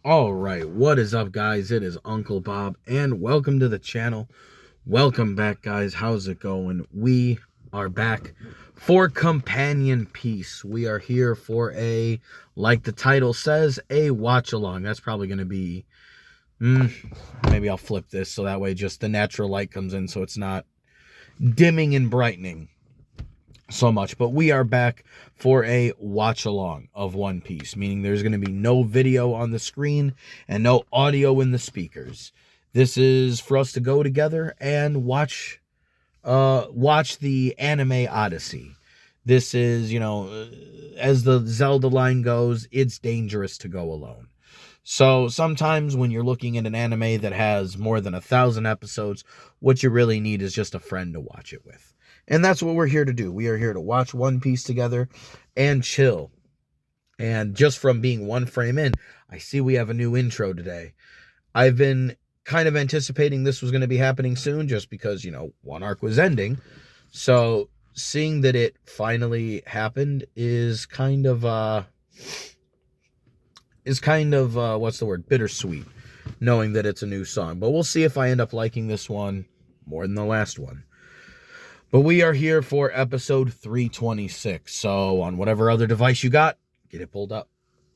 All right, what is up, guys? It is Uncle Bob, and welcome to the channel. Welcome back, guys. How's it going? We are back for Companion Piece. We are here for like the title says, a watch along. That's probably going to be, maybe I'll flip this so that way just the natural light comes in so it's not dimming and brightening so much. But we are back for a watch along of One Piece, meaning there's going to be no video on the screen and no audio in the speakers. This is for us to go together and watch the anime Odyssey. This is, as the Zelda line goes, it's dangerous to go alone. So sometimes when you're looking at an anime that has more than 1,000 episodes, what you really need is just a friend to watch it with. And that's what we're here to do. We are here to watch One Piece together and chill. And just from being one frame in, I see we have a new intro today. I've been kind of anticipating this was going to be happening soon just because, one arc was ending. So seeing that it finally happened is kind of what's the word? Bittersweet, knowing that it's a new song. But we'll see if I end up liking this one more than the last one. But we are here for episode 326. So on whatever other device you got, get it pulled up.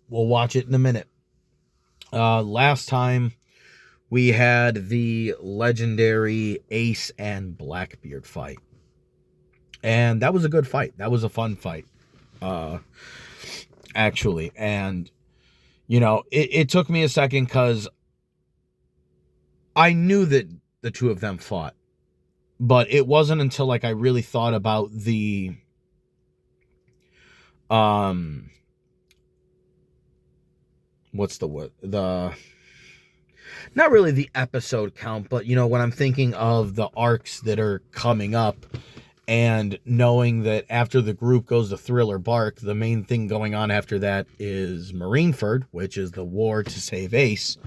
We'll watch it in a minute. Last time we had the legendary Ace and Blackbeard fight. And that was a good fight. That was a fun fight. Actually. And, it took me a second because I knew that the two of them fought. But it wasn't until I really thought about the what's the word? Not really the episode count, but when I'm thinking of the arcs that are coming up and knowing that after the group goes to Thriller Bark, the main thing going on after that is Marineford, which is the war to save Ace.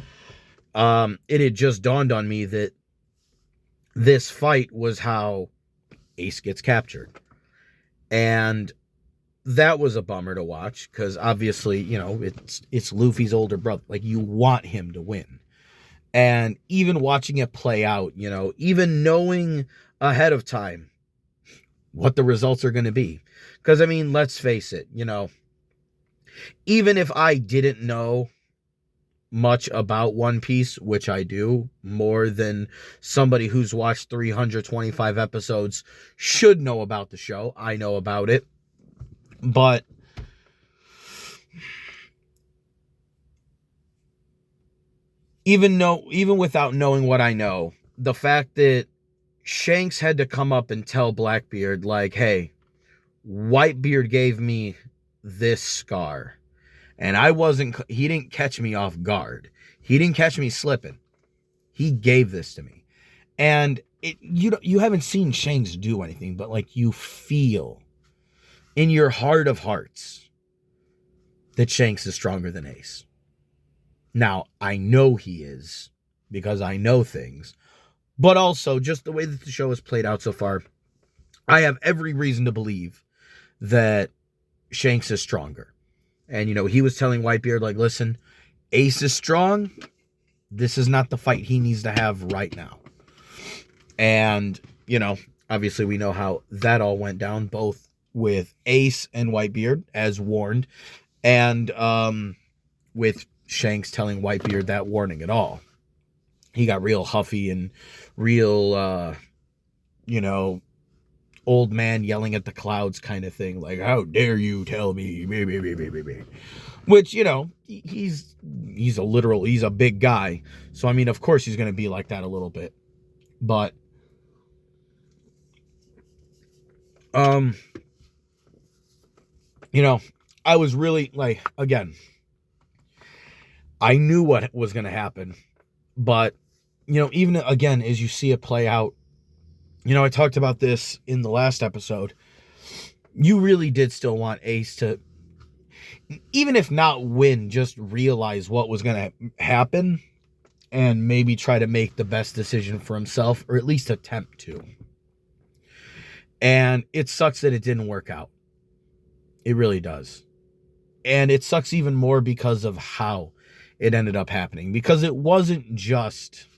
It had just dawned on me that this fight was how Ace gets captured. And that was a bummer to watch because obviously, it's Luffy's older brother. You want him to win. And even watching it play out, even knowing ahead of time what the results are going to be. Because, let's face it, even if I didn't know much about One Piece, which I do, more than somebody who's watched 325 episodes should know about the show. I know about it. But even without knowing what I know, the fact that Shanks had to come up and tell Blackbeard, hey, Whitebeard gave me this scar. And he didn't catch me off guard. He didn't catch me slipping. He gave this to me. And you haven't seen Shanks do anything, but you feel in your heart of hearts that Shanks is stronger than Ace. Now, I know he is because I know things, but also just the way that the show has played out so far, I have every reason to believe that Shanks is stronger. And, he was telling Whitebeard, listen, Ace is strong. This is not the fight he needs to have right now. And, obviously we know how that all went down, both with Ace and Whitebeard, as warned, and with Shanks telling Whitebeard that warning at all. He got real huffy and real, old man yelling at the clouds kind of thing, how dare you tell me, which, he's a big guy. So, of course he's going to be like that a little bit. But, I was really, again, I knew what was going to happen. But, even, again, as you see it play out, I talked about this in the last episode. You really did still want Ace to, even if not win, just realize what was going to happen and maybe try to make the best decision for himself, or at least attempt to. And it sucks that it didn't work out. It really does. And it sucks even more because of how it ended up happening, because it wasn't just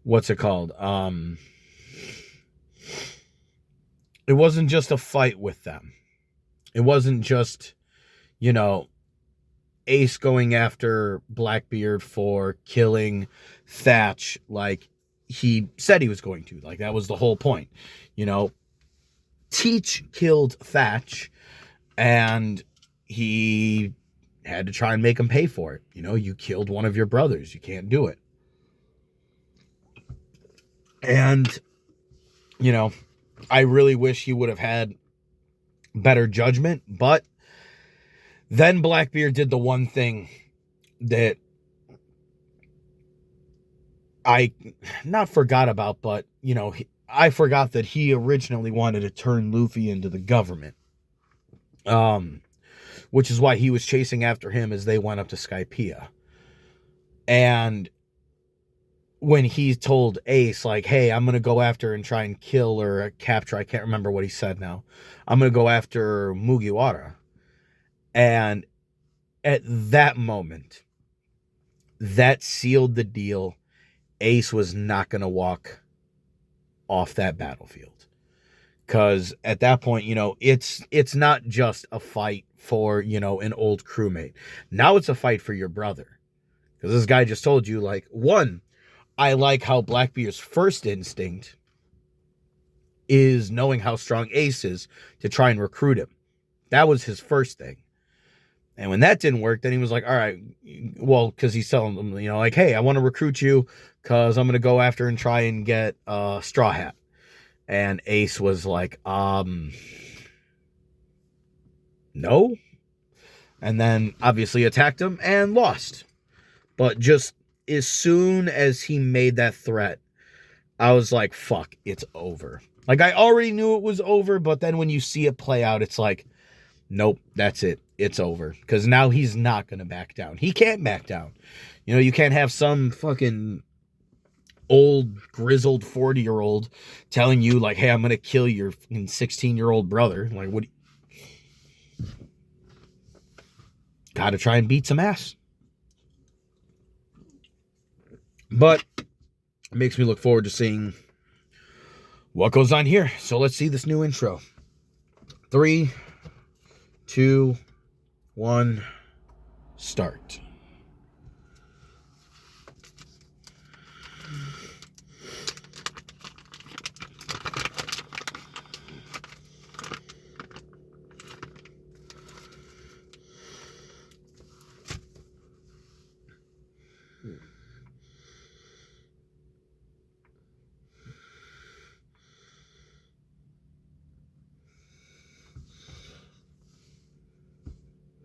what's it called? It wasn't just a fight with them. It wasn't just, you know, Ace going after Blackbeard for killing Thatch like he said he was going to. Like, that was the whole point. You know, Teach killed Thatch, and he had to try and make him pay for it. You know, you killed one of your brothers. You can't do it. And, you know, I really wish he would have had better judgment, but then Blackbeard did the one thing that I not forgot about, but, you know, I forgot that he originally wanted to turn Luffy into the government. Which is why he was chasing after him as they went up to Skypiea. And when he told Ace, like, hey, I'm going to go after and try and kill or capture, I can't remember what he said now. I'm going to go after Mugiwara. And at that moment, that sealed the deal. Ace was not going to walk off that battlefield. Because at that point, you know, it's not just a fight for, you know, an old crewmate. Now it's a fight for your brother. Because this guy just told you, like, one, I like how Blackbeard's first instinct is knowing how strong Ace is to try and recruit him. That was his first thing. And when that didn't work, then he was like, all right, well, because he's telling them, you know, like, hey, I want to recruit you because I'm going to go after and try and get Straw Hat. And Ace was like, no. And then obviously attacked him and lost. But just as soon as he made that threat, I was like, fuck, it's over. Like, I already knew it was over, but then when you see it play out, it's like, nope, that's it. It's over. Because now he's not going to back down. He can't back down. You know, you can't have some fucking old, grizzled 40-year-old telling you, like, hey, I'm going to kill your 16-year-old brother. Like, what? Gotta try and beat some ass. But it makes me look forward to seeing what goes on here. So let's see this new intro. 3, 2, 1, start.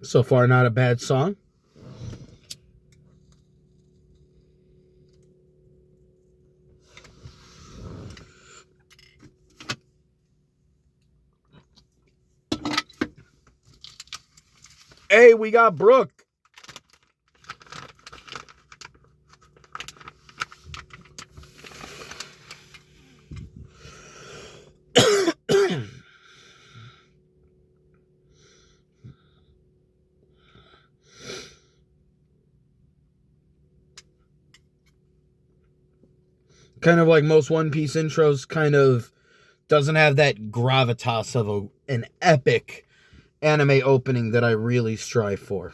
So far, not a bad song. Hey, we got Brooke. Kind of like most One Piece intros, kind of doesn't have that gravitas of an epic anime opening that I really strive for.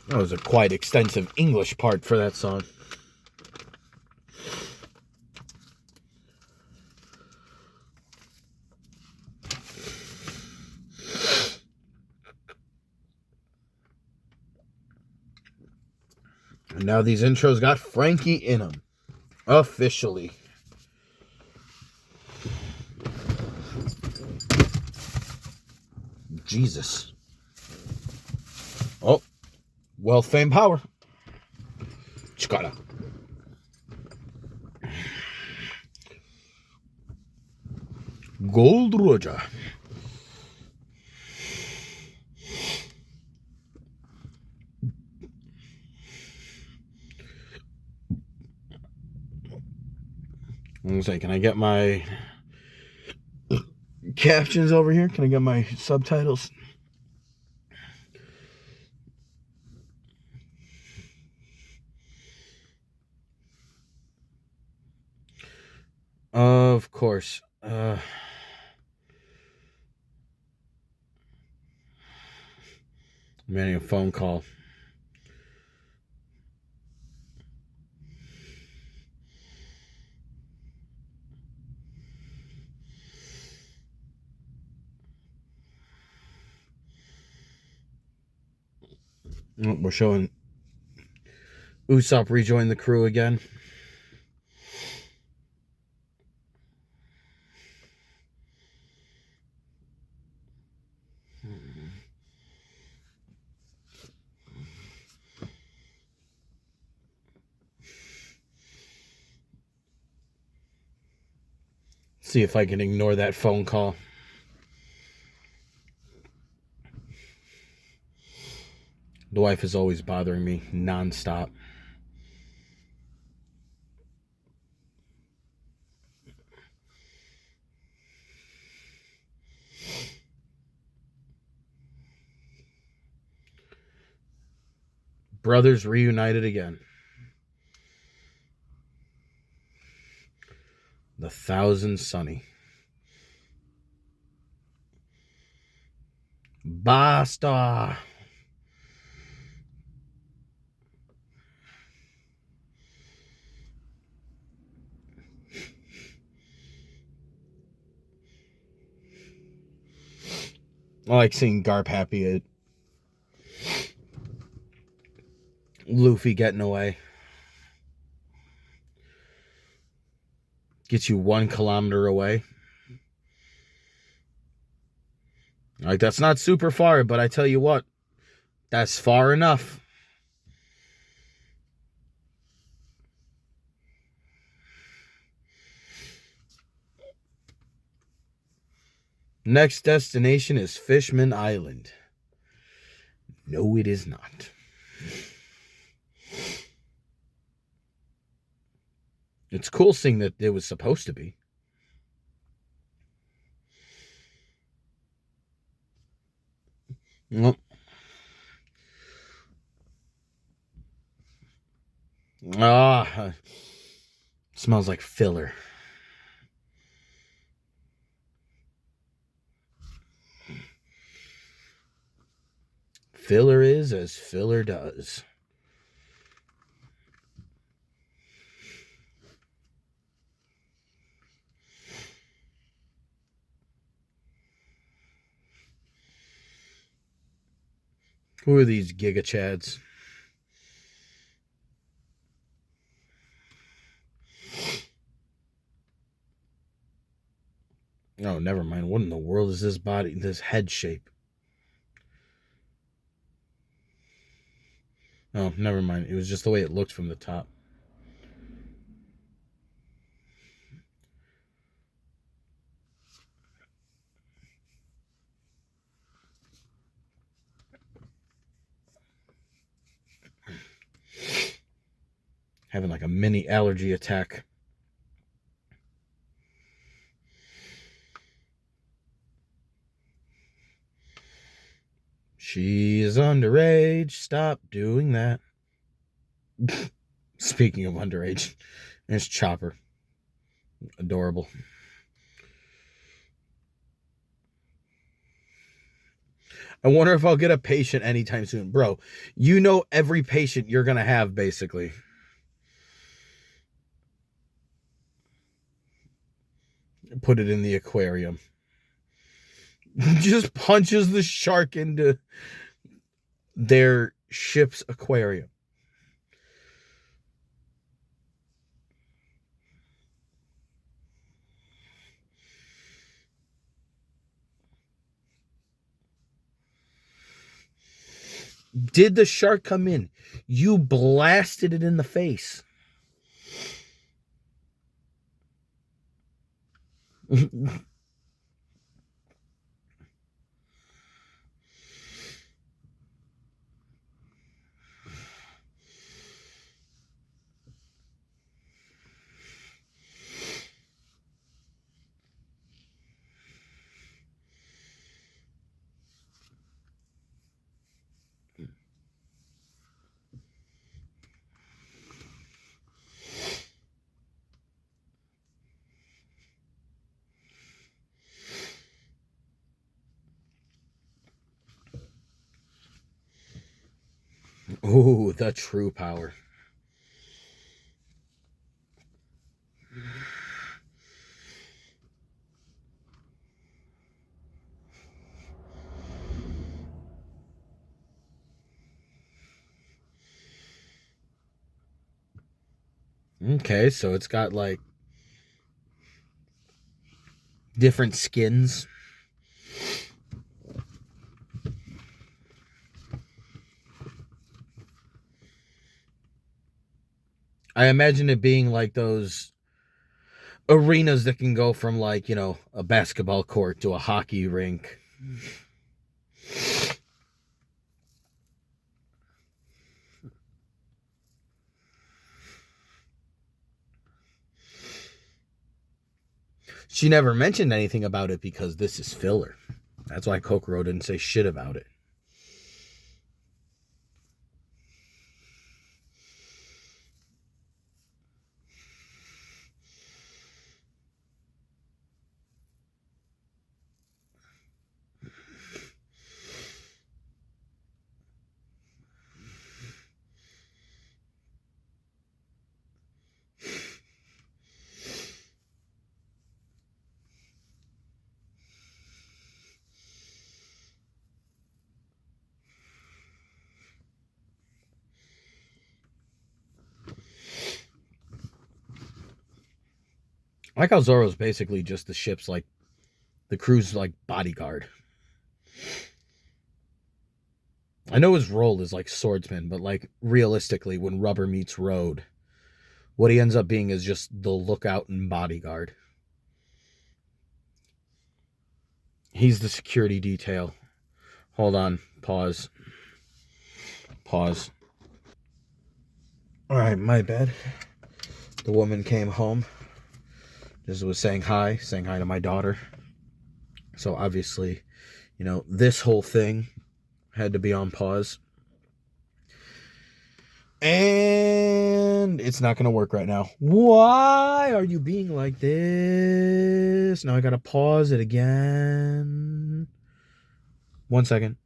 That was a quite extensive English part for that song. Now these intros got Frankie in them. Officially. Jesus. Oh. Wealth, fame, power. Chikara. Gold Roger. I was like, can I get my captions over here? Can I get my subtitles? Of course. I'm getting a phone call. We're showing Usopp rejoin the crew again. See if I can ignore that phone call. The wife is always bothering me nonstop. Brothers reunited again. The Thousand Sunny. Basta. I like seeing Garp happy at Luffy getting away. Gets you 1 kilometer away. Like, that's not super far, but I tell you what, that's far enough. Next destination is Fishman Island. No, it is not. It's cool seeing that it was supposed to be. Well, smells like filler. Filler is as filler does. Who are these Giga Chads? Oh, never mind. What in the world is this body, this head shape? Oh, never mind. It was just the way it looked from the top. Having like a mini allergy attack. She's underage. Stop doing that. Speaking of underage, there's Chopper. Adorable. I wonder if I'll get a patient anytime soon. Bro, you know every patient you're going to have, basically. Put it in the aquarium. Just punches the shark into their ship's aquarium. Did the shark come in? You blasted it in the face. Ooh, the true power. Okay, so it's got like different skins. I imagine it being like those arenas that can go from like, you know, a basketball court to a hockey rink. She never mentioned anything about it because this is filler. That's why Kokoro didn't say shit about it. I like how Zoro's basically just the ship's like the crew's like bodyguard. I know his role is like swordsman, but like realistically, when rubber meets road, what he ends up being is just the lookout and bodyguard. He's the security detail. Hold on. Pause. Pause. All right, my bad. The woman came home. Just was saying hi to my daughter. So obviously, you know, this whole thing had to be on pause. And it's not going to work right now. Why are you being like this? Now I got to pause it again. 1 second.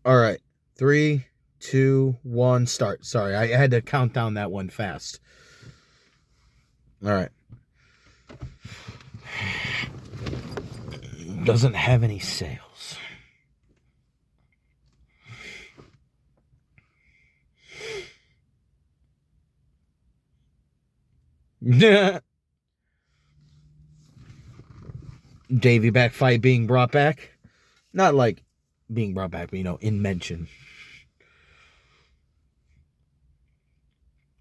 All right. 3, 2, 1, start. Sorry, I had to count down that one fast. All right. Doesn't have any sails. Davy back fight being brought back. Not like being brought back, but you know, in mention.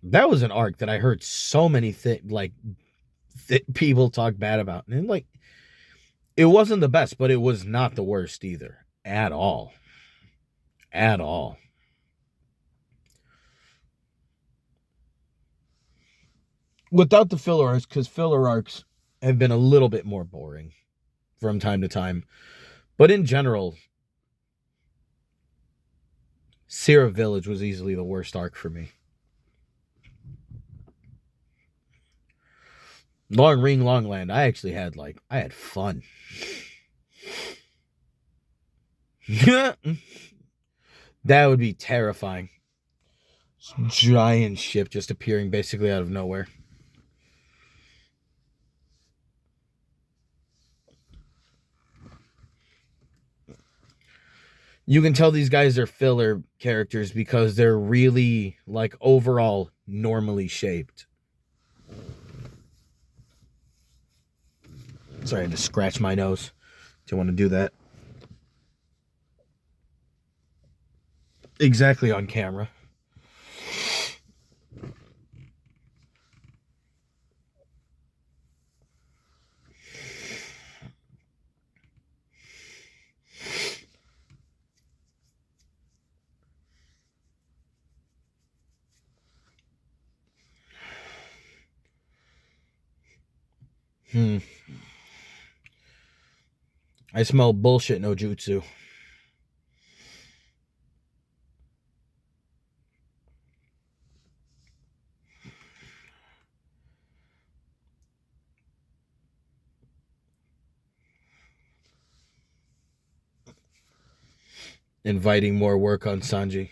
That was an arc that I heard so many people talk bad about. And like, it wasn't the best, but it was not the worst either. At all. At all. Without the filler arcs, because filler arcs have been a little bit more boring from time to time. But in general, Sierra Village was easily the worst arc for me. Long Ring, Long Land, I actually had fun. That would be terrifying. Giant ship just appearing basically out of nowhere. You can tell these guys are filler characters because they're really like overall normally shaped. Sorry, I had to scratch my nose. Do you want to do that? exactly on camera. I smell bullshit no jutsu. Inviting more work on Sanji.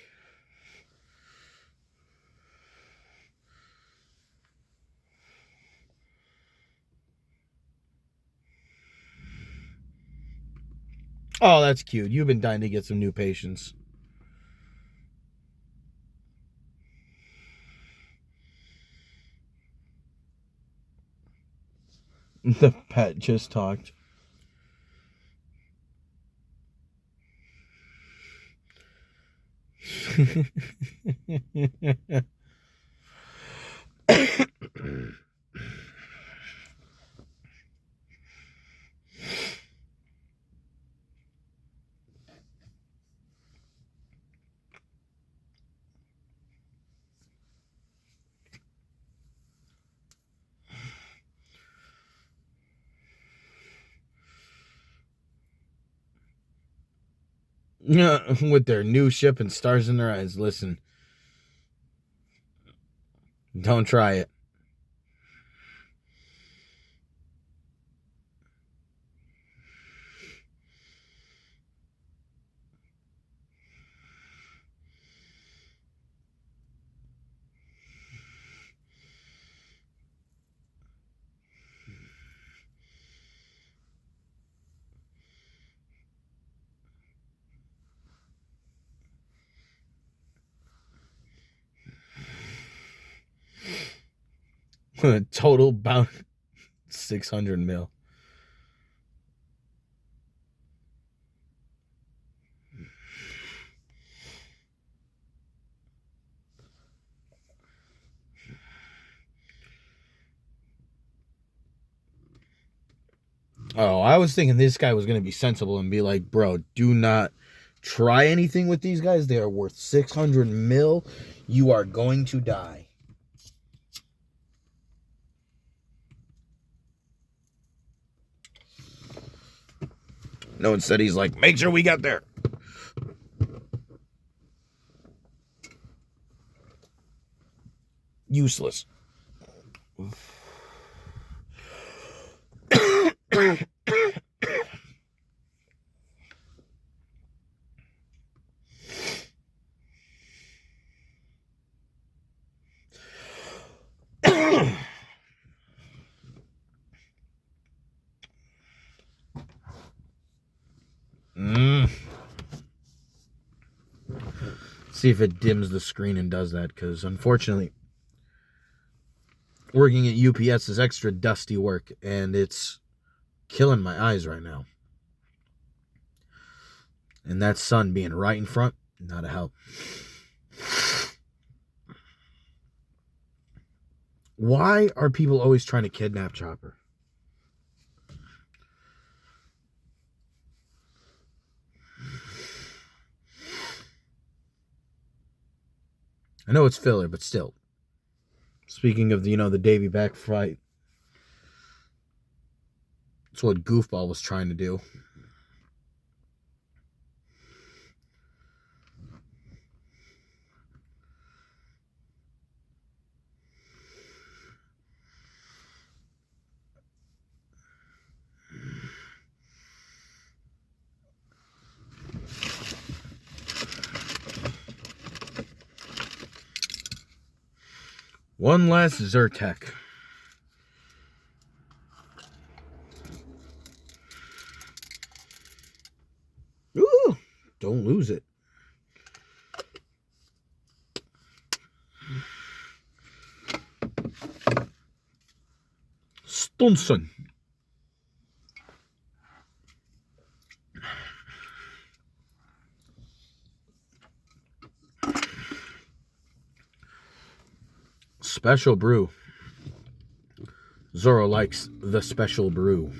Oh, that's cute. You've been dying to get some new patients. The pet just talked. With their new ship and stars in their eyes. Listen, don't try it. Total about 600 mil. Oh, I was thinking this guy was going to be sensible and be like, bro, do not try anything with these guys. They are worth 600 mil. You are going to die. No, instead he's like, make sure we get there. Useless. See if it dims the screen and does that, because unfortunately, working at UPS is extra dusty work, and it's killing my eyes right now. And that sun being right in front, not a help. Why are people always trying to kidnap Chopper? I know it's filler, but still. Speaking of the Davy back fight, that's what Goofball was trying to do. One last Zyrtec. Ooh, don't lose it. Stunson. Special brew. Zoro likes the special brew.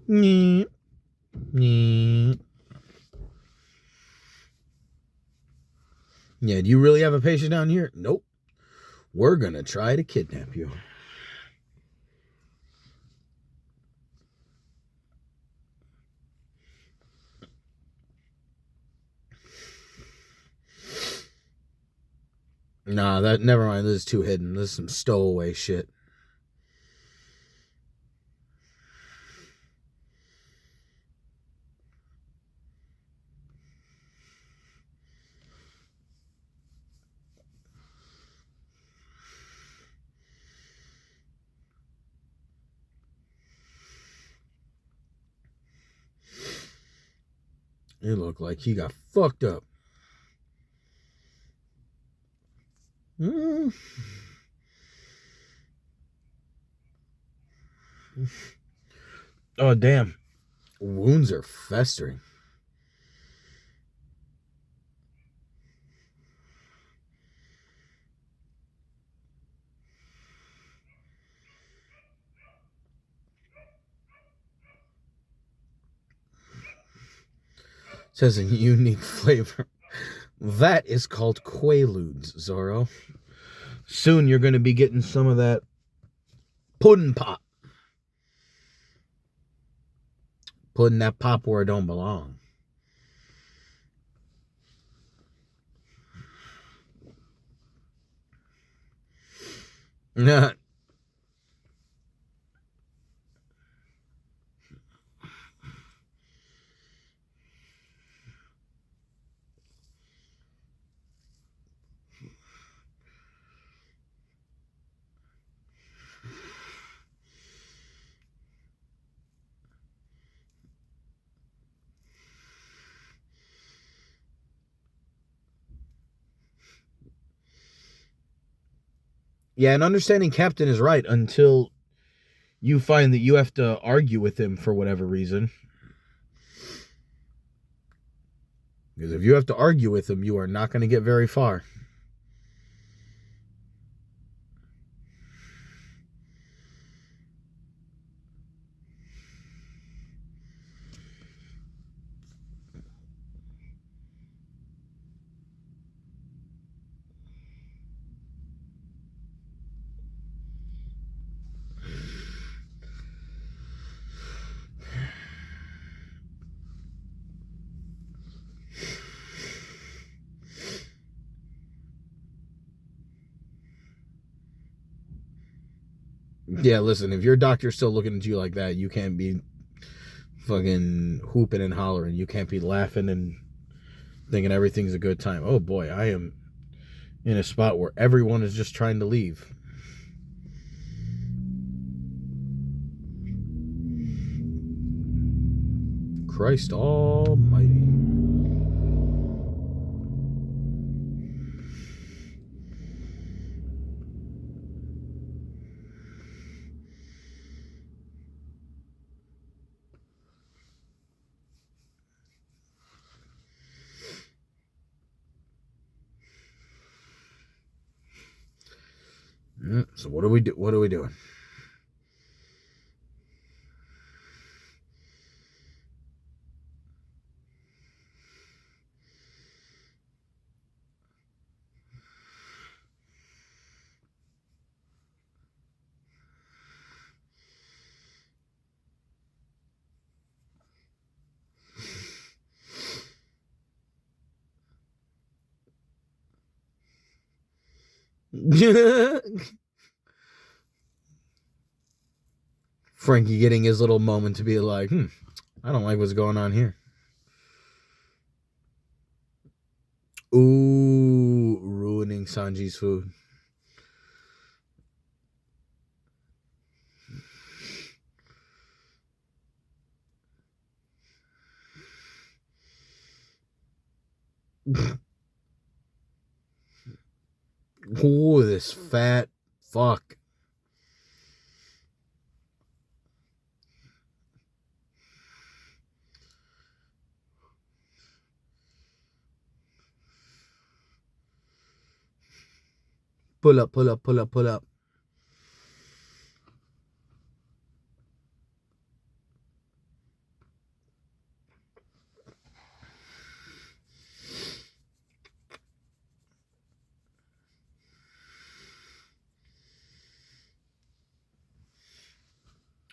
Yeah, do you really have a patient down here? Nope. We're gonna try to kidnap you. Nah, never mind. This is too hidden. This is some stowaway shit. It looked like he got fucked up. Oh, damn. Wounds are festering. Says a unique flavor. That is called Quaaludes, Zoro. Soon you're going to be getting some of that pudding pop. Putting that pop where it don't belong. Nah. Yeah, and understanding Captain is right until you find that you have to argue with him for whatever reason. Because if you have to argue with him, you are not going to get very far. Yeah, listen, if your doctor's still looking at you like that, you can't be fucking hooping and hollering. You can't be laughing and thinking everything's a good time. Oh boy, I am in a spot where everyone is just trying to leave. Christ almighty. So what are we doing? Frankie getting his little moment to be like, I don't like what's going on here. Ooh, ruining Sanji's food. Ooh, this fat fuck. Pull up, pull up, pull up, pull up.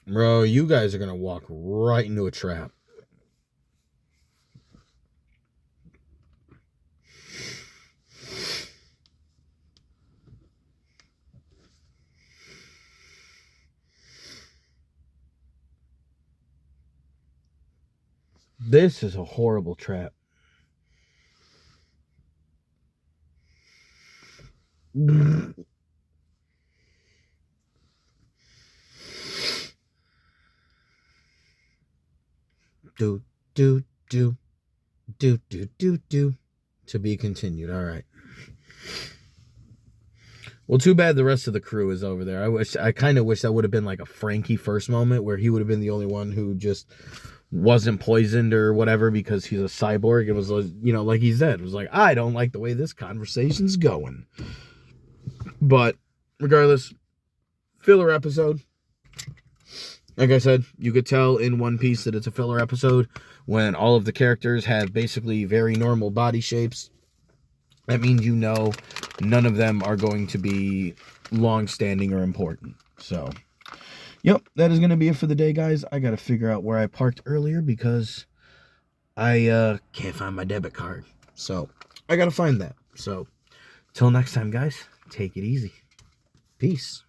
Bro, you guys are going to walk right into a trap. This is a horrible trap. Do, do, do, do, do, do, do. To be continued. All right. Well, too bad the rest of the crew is over there. I kind of wish that would have been like a Frankie first moment where he would have been the only one who just wasn't poisoned or whatever because he's a cyborg. It was, you know, like he said, it was like, I don't like the way this conversation's going. But regardless, filler episode. Like I said, you could tell in One Piece that it's a filler episode when all of the characters have basically very normal body shapes. That means you know none of them are going to be long-standing or important. So, yep, that is going to be it for the day, guys. I got to figure out where I parked earlier because I can't find my debit card. So, I got to find that. So, till next time, guys, take it easy. Peace.